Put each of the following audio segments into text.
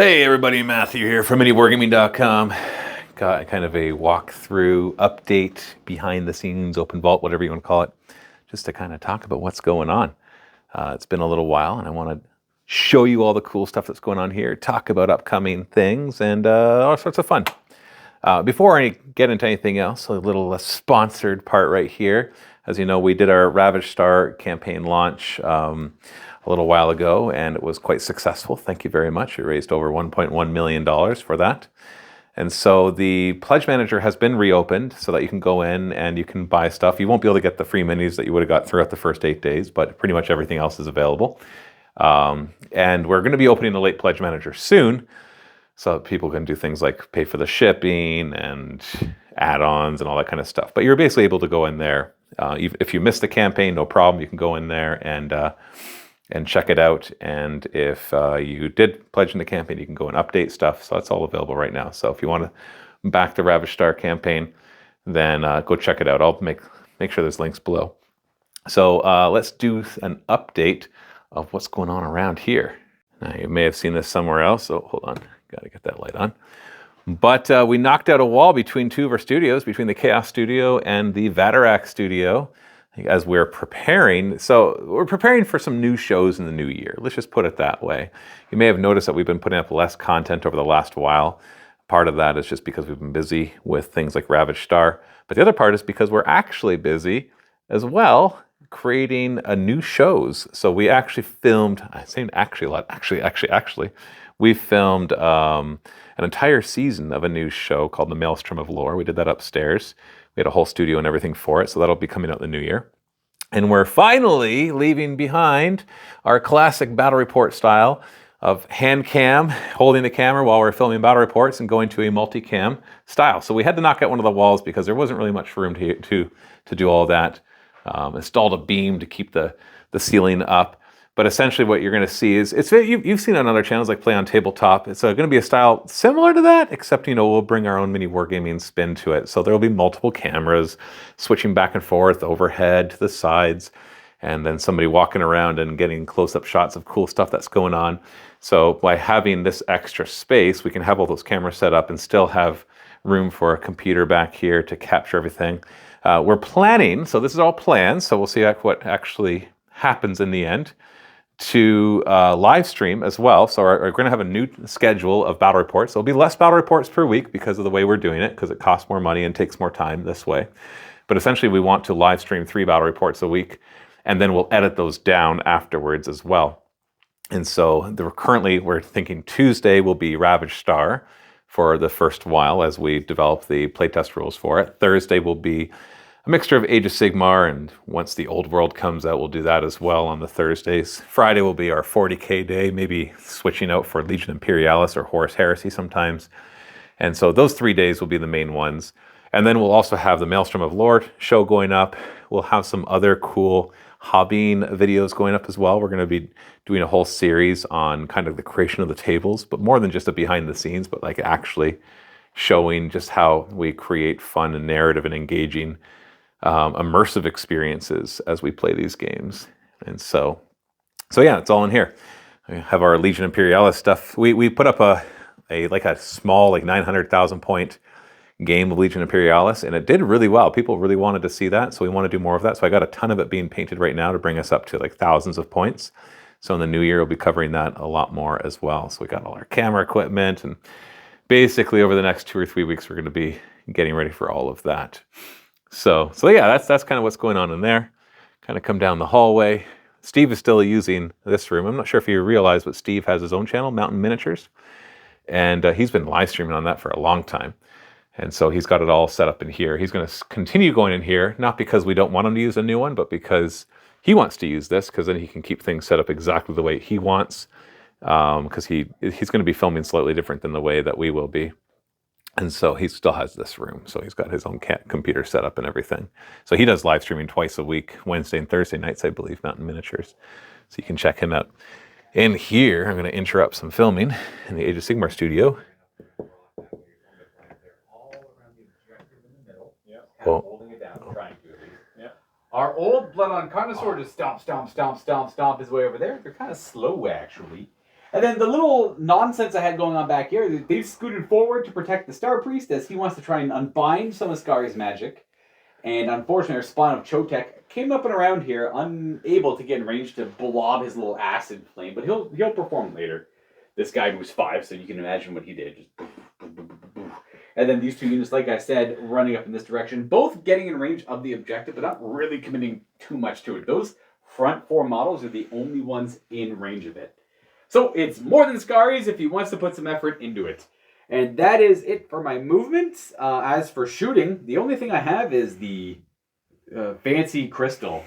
Hey everybody, Matthew here from MiniWarGaming.com. Got kind of a walkthrough update, behind the scenes, open vault, whatever you want to call it, just to kind of talk about what's going on. It's been a little while and I want to show you all the cool stuff that's going on here, talk about upcoming things and all sorts of fun. Before I get into anything else, a little sponsored part right here. As you know, we did our Ravage Star campaign launch a little while ago, and it was quite successful. Thank you very much. We raised over $1.1 million for that. And so the Pledge Manager has been reopened so that you can go in and you can buy stuff. You won't be able to get the free minis that you would have got throughout the first 8 days, but pretty much everything else is available. And we're going to be opening the late Pledge Manager soon, so that people can do things like pay for the shipping and add-ons and all that kind of stuff. But you're basically able to go in there. If you missed the campaign, no problem. You can go in there and check it out. And if you did pledge in the campaign, you can go and update stuff. So that's all available right now. So if you want to back the Ravage Star campaign, then go check it out. I'll make sure there's links below. So let's do an update of what's going on around here. Now, you may have seen this somewhere else, so hold on. Got to get that light on. But we knocked out a wall between two of our studios, between the Chaos Studio and the Vaterack Studio, as we're preparing. So we're preparing for some new shows in the new year. Let's just put it that way. You may have noticed that we've been putting up less content over the last while. Part of that is just because we've been busy with things like Ravage Star. But the other part is because we're actually busy as well creating new shows. So we actually filmed, I say actually a lot, actually, we filmed an entire season of a new show called The Maelstrom of Lore. We did that upstairs. We had a whole studio and everything for it, so that'll be coming out in the new year. And we're finally leaving behind our classic battle report style of hand cam, holding the camera while we're filming battle reports, and going to a multicam style. So we had to knock out one of the walls because there wasn't really much room to do all that. Installed a beam to keep the ceiling up. But essentially what you're going to see is, you've seen it on other channels like Play on Tabletop. It's going to be a style similar to that, except, we'll bring our own MiniWarGaming spin to it. So there will be multiple cameras switching back and forth, overhead, to the sides, and then somebody walking around and getting close-up shots of cool stuff that's going on. So by having this extra space, we can have all those cameras set up and still have room for a computer back here to capture everything. We're planning, so this is all planned, so we'll see what actually happens in the end, to live stream as well. So we're going to have a new schedule of battle reports. There'll be less battle reports per week because of the way we're doing it, because it costs more money and takes more time this way. But essentially we want to live stream 3 battle reports a week, and then we'll edit those down afterwards as well. And so we're thinking Tuesday will be Ravage Star for the first while as we develop the playtest rules for it. Thursday will be a mixture of Age of Sigmar, and once the Old World comes out, we'll do that as well on the Thursdays. Friday will be our 40K day, maybe switching out for Legion Imperialis or Horus Heresy sometimes. And so those 3 days will be the main ones. And then we'll also have the Maelstrom of Lore show going up. We'll have some other cool hobbying videos going up as well. We're going to be doing a whole series on kind of the creation of the tables, but more than just a behind the scenes, but like actually showing just how we create fun and narrative and engaging immersive experiences as we play these games. And so yeah, it's all in here. We have our Legion Imperialis stuff. We put up a small 900,000 point game of Legion Imperialis, and it did really well. People really wanted to see that, so we want to do more of that. So I got a ton of it being painted right now to bring us up to thousands of points. So in the new year, we'll be covering that a lot more as well. So we got all our camera equipment, and basically over the next 2 or 3 weeks, we're going to be getting ready for all of that. So yeah, that's kind of what's going on in there. Kind of come down the hallway. Steve is still using this room. I'm not sure if you realize, but Steve has his own channel, Mountain Miniatures, and he's been live streaming on that for a long time. And so he's got it all set up in here. He's going to continue going in here, not because we don't want him to use a new one, but because he wants to use this, because then he can keep things set up exactly the way he wants, because he's going to be filming slightly different than the way that we will be. And so he still has this room. So he's got his own computer set up and everything. So he does live streaming twice a week, Wednesday and Thursday nights, I believe, Mountain Miniatures. So you can check him out. In here, I'm going to interrupt some filming in the Age of Sigmar studio. Well, our old Blood on Connoisseur just stomp his way over there. They're kind of slow, actually. And then the little nonsense I had going on back here, they've scooted forward to protect the Star Priest as he wants to try and unbind some of Skari's magic. And unfortunately, our spawn of Chotek came up and around here, unable to get in range to blob his little acid flame, but he'll perform later. This guy moves 5, so you can imagine what he did. Just boof, boof, boof, boof, boof. And then these two units, like I said, running up in this direction, both getting in range of the objective, but not really committing too much to it. Those front 4 models are the only ones in range of it. So it's more than Skari's if he wants to put some effort into it. And that is it for my movements. As for shooting, the only thing I have is the fancy crystal.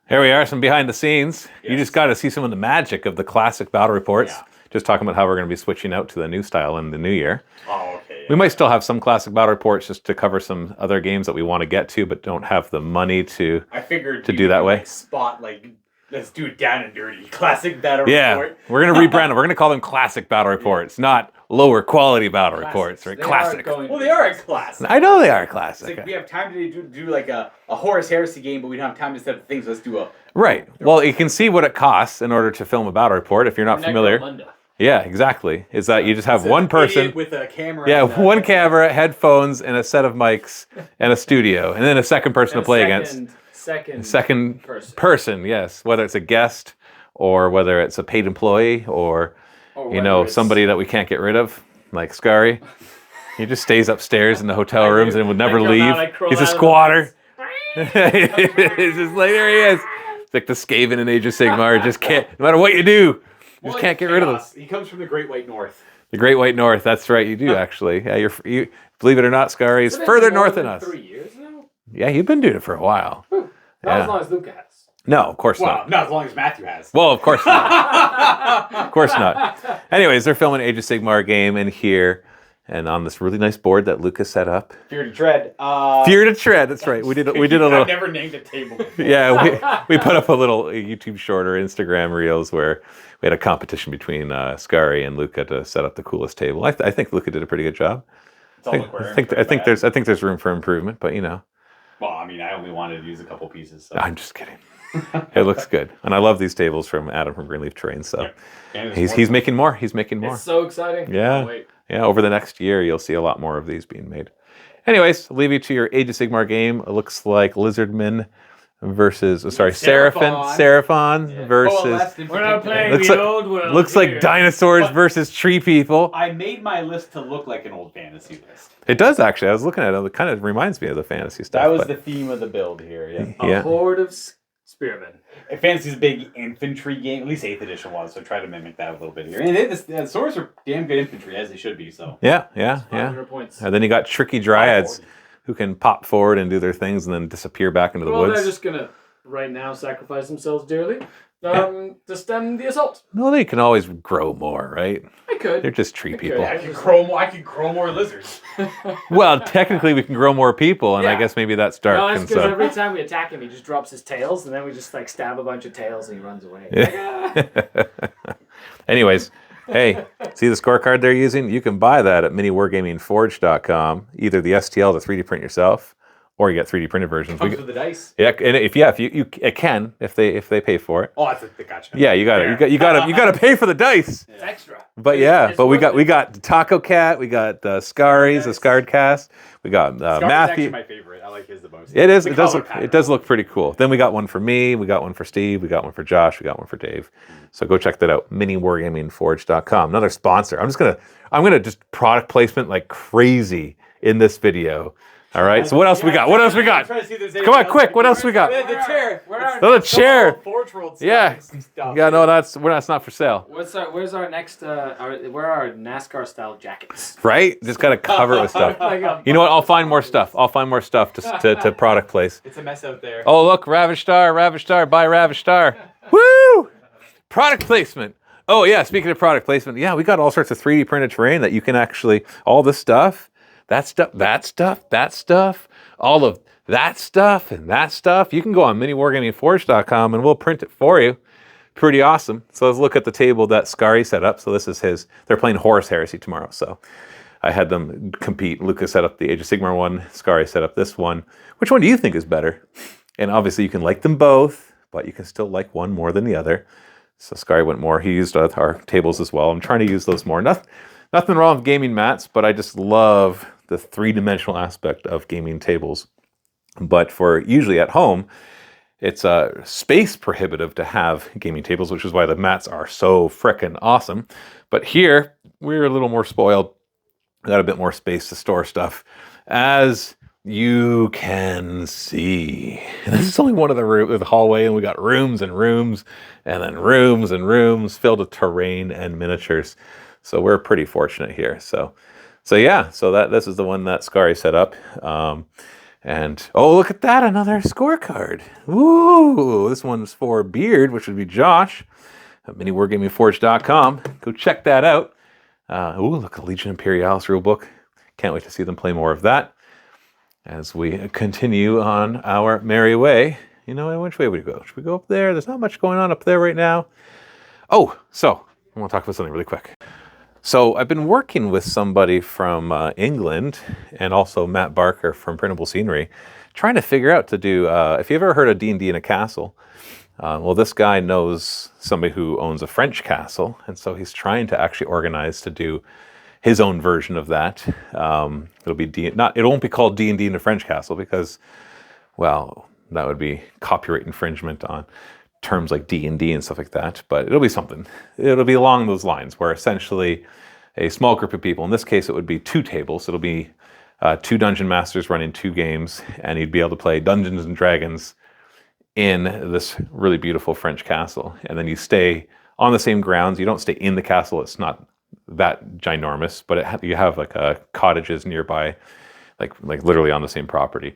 Here we are, some behind the scenes. Yes. You just got to see some of the magic of the classic battle reports. Yeah. Just talking about how we're going to be switching out to the new style in the new year. Oh, okay. Yeah. We might still have some classic battle reports just to cover some other games that we want to get to, but don't have the money to do that way. Let's do it down and dirty. Classic battle report. We're going to rebrand them. We're going to call them classic battle reports, not lower quality battle reports, right? Classic. Well, they are a classic. I know they are classic. It's like we have time to do like a Horus Heresy game, but we don't have time to set up things. Let's do a... Right. Well, you can see what it costs in order to film a battle report if you're not familiar. Yeah, exactly. Is that you just have one person with a camera. Yeah, one camera, headphones, and a set of mics, and a studio, and then a second person to play against. Second person, yes. Whether it's a guest, or whether it's a paid employee, or somebody that we can't get rid of, like Skari. He just stays upstairs in the hotel rooms and would never leave. He's a squatter. He's just like, there he is. It's like the Skaven in Age of Sigmar. Just can't, no matter what you do, you just can't get rid of him. He comes from the Great White North. The Great White North, that's right, you do actually. Yeah, you believe it or not, Skari is further north than us. 3 years now? Yeah, you've been doing it for a while. Not as long as Luca has. No, of course not. Not as long as Matthew has. Well, of course not. Of course not. Anyways, they're filming Age of Sigmar game in here, and on this really nice board that Lucas set up. Fear to Tread. Fear to Tread. That's right. We did a little. I've never named a table before. Yeah, we put up a little YouTube short or Instagram reels where we had a competition between Skari and Luca to set up the coolest table. I think Luca did a pretty good job. I think there's room for improvement, but Well, I mean, I only wanted to use a couple pieces. So. I'm just kidding. It looks good, and I love these tables from Adam from Greenleaf Terrain. So he's making more. He's making more. It's so exciting. Yeah, yeah. Over the next year, you'll see a lot more of these being made. Anyways, I'll leave you to your Age of Sigmar game. It looks like Lizardman versus Seraphon versus. We're not playing the old world. Looks like dinosaurs versus tree people. I made my list to look like an old fantasy list. It does actually. I was looking at it. It kind of reminds me of the fantasy stuff. That was the theme of the build here. Yeah. A horde of spearmen. Fantasy's a big infantry game. At least 8th edition was. So try to mimic that a little bit here. And the swords are damn good infantry as they should be. So yeah. 500 points. And then you got tricky dryads who can pop forward and do their things and then disappear back into the woods. They're just gonna right now sacrifice themselves dearly to stem the assault. No, they can always grow more, right? I could. They're just tree people. I can grow more lizards. Well, technically we can grow more people, and I guess maybe that's dark. No, that's because every time we attack him, he just drops his tails, and then we just stab a bunch of tails, and he runs away. Anyways, hey, see the scorecard they're using? You can buy that at MiniWarGamingForge.com. Either the STL to 3D print yourself, or you get 3D printed versions. Comes with the dice. Yeah, and if it can if they pay for it. Oh, that's the gotcha. Yeah, you gotta pay for the dice. It's extra. But we got Taco Cat, we got Skari's, the Scarred Cast, we got Matthew. Actually my favorite. I like his the most. It is. It does look pretty cool. Then we got one for me, we got one for Steve, we got one for Josh, we got one for Dave. So go check that out. MiniWarGamingForge.com. Another sponsor. I'm gonna just product placement like crazy in this video. All right. So what else we got? Come on, quick. What else we got? The chair. The chair. Forge World Yeah. stuff. Yeah. No, that's not for sale. Where's our next? Where are our NASCAR style jackets? Right. Just gotta cover it with stuff. You know what? I'll find more stuff. To product place. It's a mess out there. Oh look, Ravish Star. Buy Ravish Star. Woo! Product placement. Oh yeah. Speaking of product placement, yeah, we got all sorts of 3D printed terrain that you can actually all this stuff. That stuff, all of that stuff and that stuff. You can go on MiniWarGamingForge.com and we'll print it for you. Pretty awesome. So let's look at the table that Skari set up. So this is his. They're playing Horus Heresy tomorrow. So I had them compete. Lucas set up the Age of Sigmar one. Skari set up this one. Which one do you think is better? And obviously you can like them both, but you can still like one more than the other. So Sky went more. He used our tables as well. I'm trying to use those more. Nothing wrong with gaming mats, but I just love the three-dimensional aspect of gaming tables. But for usually at home, it's space prohibitive to have gaming tables, which is why the mats are so frickin' awesome. But here, we're a little more spoiled. We got a bit more space to store stuff, as you can see. And this is only one of the hallway, and we got rooms and rooms, and then rooms and rooms filled with terrain and miniatures. So we're pretty fortunate here. So yeah. So this is the one that Scary set up. And oh, look at that, another scorecard. Woo! This one's for Beard, which would be Josh at MiniWarGamingForge.com. Go check that out. Ooh, look, a Legion Imperialis rulebook. Can't wait to see them play more of that as we continue on our merry way. You know, which way would we go? Should we go up there? There's not much going on up there right now. Oh, so I want to talk about something really quick. So I've been working with somebody from England and also Matt Barker from Printable Scenery, trying to figure out to do, if you've ever heard of D&D in a castle, well, this guy knows somebody who owns a French castle, and so he's trying to actually organize to do his own version of that. It won't be called D&D in a French castle because, well, that would be copyright infringement on terms like D&D and stuff like that, but it'll be something. It'll be along those lines where essentially a small group of people, in this case it would be 2 tables, it'll be 2 dungeon masters running 2 games, and you'd be able to play Dungeons and Dragons in this really beautiful French castle. And then you stay on the same grounds. You don't stay in the castle. It's not that ginormous, but you have like cottages nearby, like literally on the same property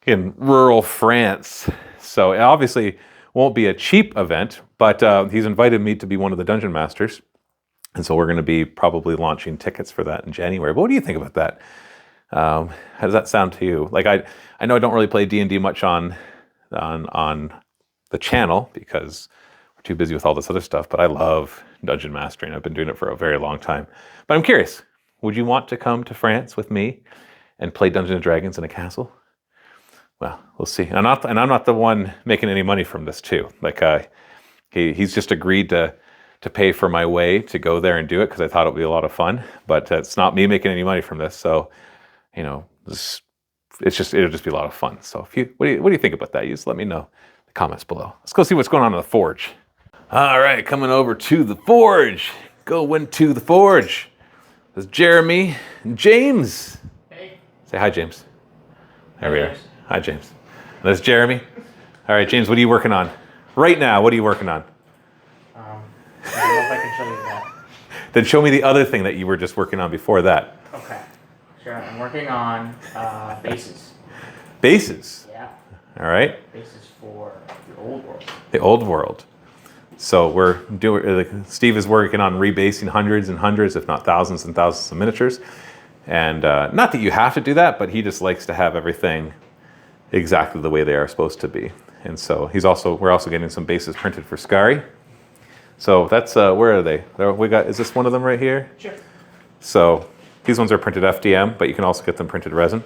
in rural France. So it obviously won't be a cheap event, but he's invited me to be one of the dungeon masters. And so we're going to be probably launching tickets for that in January. But what do you think about that? How does that sound to you? Like I know I don't really play D&D much on the channel because we're too busy with all this other stuff, but I love dungeon mastering. I've been doing it for a very long time. But I'm curious, would you want to come to France with me and play Dungeons and Dragons in a castle? Well, we'll see. And I'm not the one making any money from this too. Like he's just agreed to pay for my way to go there and do it because I thought it would be a lot of fun. But it's not me making any money from this. So, you know, it'll just be a lot of fun. So what do you think about that? You just let me know in the comments below. Let's go see what's going on in the Forge. All right, coming over to the Forge. Going to the Forge. There's Jeremy and James. Hey. Say hi, James. There we are. Hi, James. There's Jeremy. All right, James, what are you working on? Right now, what are you working on? I don't know if I can show you that. Then show me the other thing that you were just working on before that. Okay. Sure. I'm working on bases. Bases? Yeah. All right. Bases for the old world. The old world. So we're doing, Steve is working on rebasing hundreds and hundreds, if not thousands and thousands of miniatures. And not that you have to do that, but he just likes to have everything exactly the way they are supposed to be. And so we're also getting some bases printed for Scary. So that's, where are they? Is this one of them right here? Sure. So these ones are printed FDM, but you can also get them printed resin.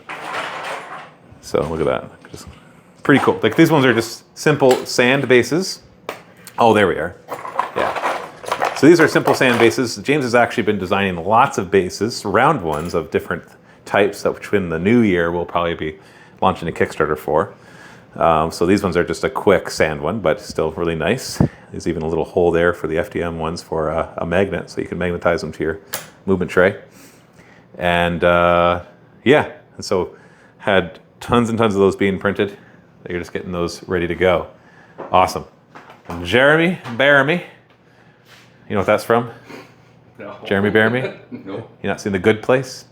So look at that. Just pretty cool. Like these ones are just simple sand bases. Oh, there we are. Yeah. So these are simple sand bases. James has actually been designing lots of bases, round ones of different types, which in the new year we'll probably be launching a Kickstarter for. So these ones are just a quick sand one, but still really nice. There's even a little hole there for the FDM ones for a magnet, so you can magnetize them to your movement tray. And yeah, and so had tons and tons of those being printed. You're just getting those ready to go. Awesome. And Jeremy, Baramy. You know what that's from? No. Jeremy Baramy? No. You not seen The Good Place?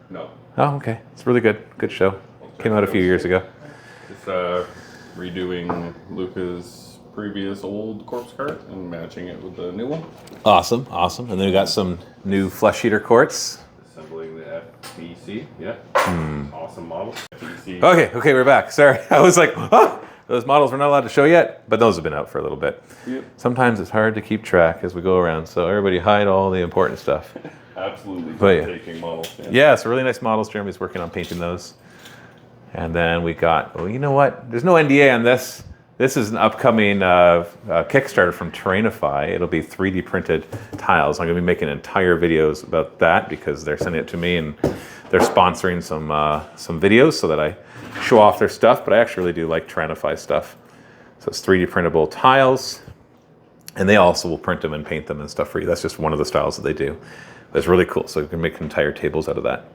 No. Oh, okay. It's really good. Good show. Came out a few years ago. It's redoing Luca's previous old corpse cart and matching it with the new one. Awesome, awesome. And then we got some new flesh eater quartz. Assembling the FBC. Yeah. Awesome model. FBC. Okay, we're back. Sorry. I was like, oh, those models we're not allowed to show yet, but those have been out for a little bit. Yep. Sometimes it's hard to keep track as we go around, so everybody hide all the important stuff. Absolutely. But yeah. Taking models. Yeah, so really nice models. Jeremy's working on painting those. And then we got, well, you know what? There's no NDA on this, This is an upcoming Kickstarter from Terrainify. It'll be 3D printed tiles. I'm going to be making entire videos about that because they're sending it to me and they're sponsoring some videos so that I show off their stuff. But I actually really do like Terrainify stuff. So it's 3D printable tiles, and they also will print them and paint them and stuff for you. That's just one of the styles that they do. That's really cool. So you can make entire tables out of that.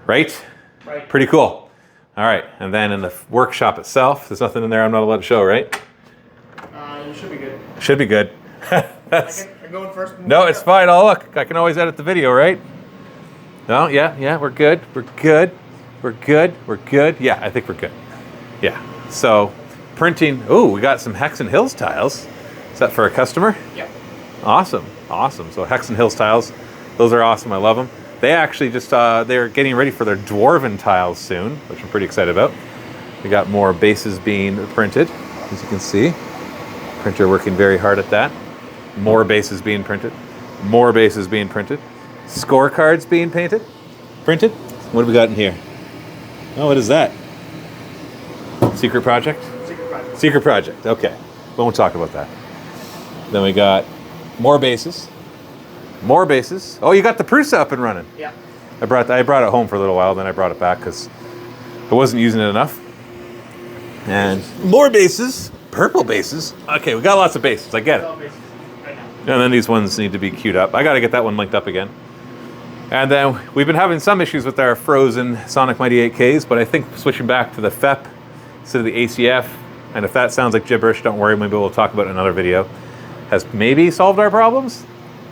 Right? Right. Pretty cool. All right, and then in the workshop itself, there's nothing in there I'm not allowed to show, right? You should be good. Should be good. That's, I'm going first. no, it's fine. Oh, look, I can always edit the video, right? No, yeah, we're good. We're good. We're good. We're good. Yeah, I think we're good. Yeah. So, printing. Oh, we got some Hex and Hills tiles. Is that for a customer? Yep. Awesome. Awesome. So, Hex and Hills tiles. Those are awesome. I love them. They actually just, they're getting ready for their Dwarven tiles soon, which I'm pretty excited about. We got more bases being printed, as you can see. Printer working very hard at that. More bases being printed. More bases being printed. Scorecards being printed. What do we got in here? Oh, what is that? Secret project? Secret project. Secret project, okay. We won't talk about that. Then we got more bases. More bases. Oh, you got the Prusa up and running. Yeah. I brought it home for a little while, then I brought it back because I wasn't using it enough. And more bases. Purple bases. Okay, we got lots of bases. I get it. All bases right now. And then these ones need to be queued up. I got to get that one linked up again. And then we've been having some issues with our frozen Sonic Mighty 8Ks, but I think switching back to the FEP instead of the ACF, and if that sounds like gibberish, don't worry, maybe we'll talk about it in another video, has maybe solved our problems.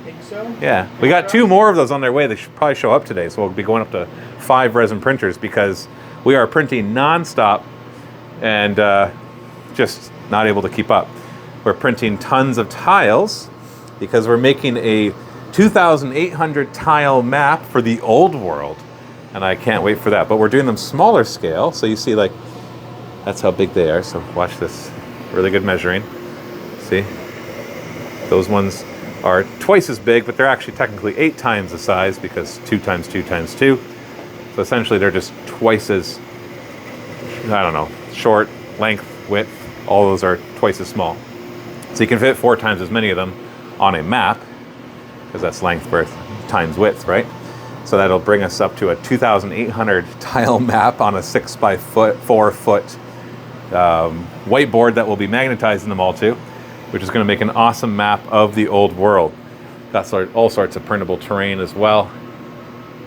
Think so? Yeah, we got 2 more of those on their way. They should probably show up today, so we'll be going up to 5 resin printers because we are printing non-stop and just not able to keep up. We're printing tons of tiles because we're making a 2,800 tile map for the old world, and I can't wait for that. But we're doing them smaller scale, so you see, like, that's how big they are. So watch this, really good measuring. See, those ones are twice as big, but they're actually technically 8 times the size because 2 times 2 times 2. So essentially they're just twice as, I don't know, short, length, width, all those are twice as small. So you can fit 4 times as many of them on a map, because that's length times width, right? So that'll bring us up to a 2,800 tile map on a 6x4 foot whiteboard that will be magnetizing them all to, which is going to make an awesome map of the old world. Got all sorts of printable terrain as well.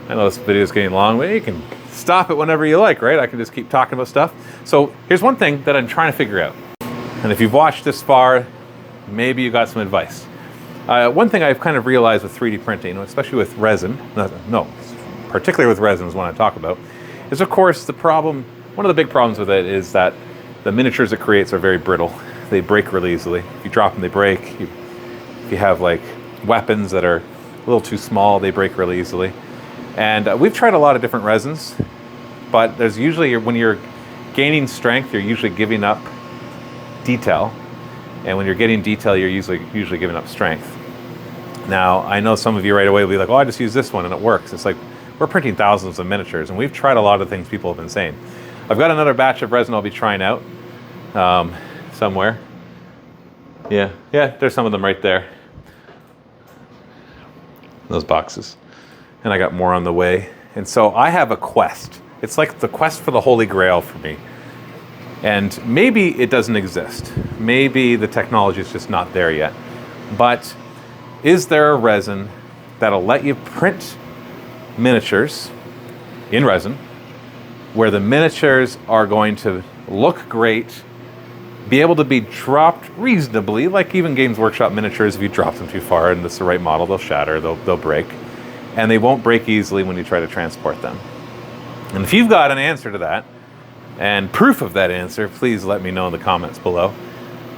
I know this video is getting long, but you can stop it whenever you like, right? I can just keep talking about stuff. So here's one thing that I'm trying to figure out. And if you've watched this far, maybe you got some advice. One thing I've kind of realized with 3D printing, especially with resin, particularly with resin is what I talk about, is of course the problem, one of the big problems with it is that the miniatures it creates are very brittle. They break really easily. If you drop them, they break. If you have like weapons that are a little too small, they break really easily. And we've tried a lot of different resins, but there's usually, when you're gaining strength, you're usually giving up detail. And when you're getting detail, you're usually giving up strength. Now, I know some of you right away will be like, oh, I just use this one and it works. It's like, we're printing thousands of miniatures and we've tried a lot of things people have been saying. I've got another batch of resin I'll be trying out somewhere. Yeah, there's some of them right there. Those boxes. And I got more on the way. And so I have a quest. It's like the quest for the Holy Grail for me. And maybe it doesn't exist. Maybe the technology is just not there yet. But is there a resin that'll let you print miniatures in resin where the miniatures are going to look great, be able to be dropped reasonably, like even Games Workshop miniatures, if you drop them too far and it's the right model, they'll shatter, they'll break. And they won't break easily when you try to transport them. And if you've got an answer to that, and proof of that answer, please let me know in the comments below.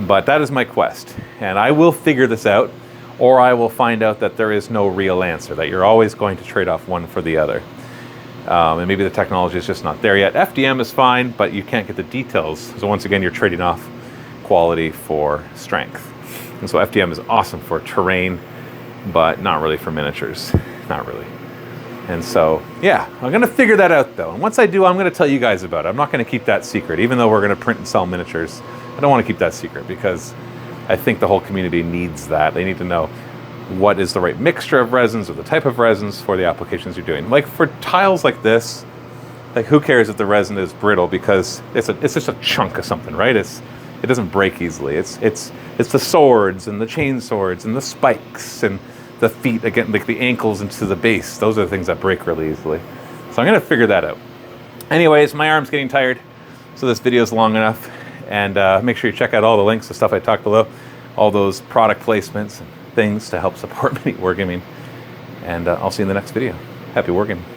But that is my quest. And I will figure this out, or I will find out that there is no real answer, that you're always going to trade off one for the other. And maybe the technology is just not there yet. FDM is fine, but you can't get the details. So once again, you're trading off quality for strength. And so FDM is awesome for terrain, but not really for miniatures. Not really. And so, yeah, I'm going to figure that out though. And once I do, I'm going to tell you guys about it. I'm not going to keep that secret, even though we're going to print and sell miniatures I don't want to keep that secret because I think the whole community needs that. They need to know what is the right mixture of resins or the type of resins for the applications you're doing. Like for tiles like this, like who cares if the resin is brittle because it's just a chunk of something, right? It doesn't break easily. It's the swords and the chain swords and the spikes and the feet, again, like the ankles into the base. Those are the things that break really easily. So I'm gonna figure that out. Anyways, my arm's getting tired, so this video is long enough. And make sure you check out all the links, the stuff I talked below, all those product placements and things to help support MiniWarGaming. And I'll see you in the next video. Happy wargaming.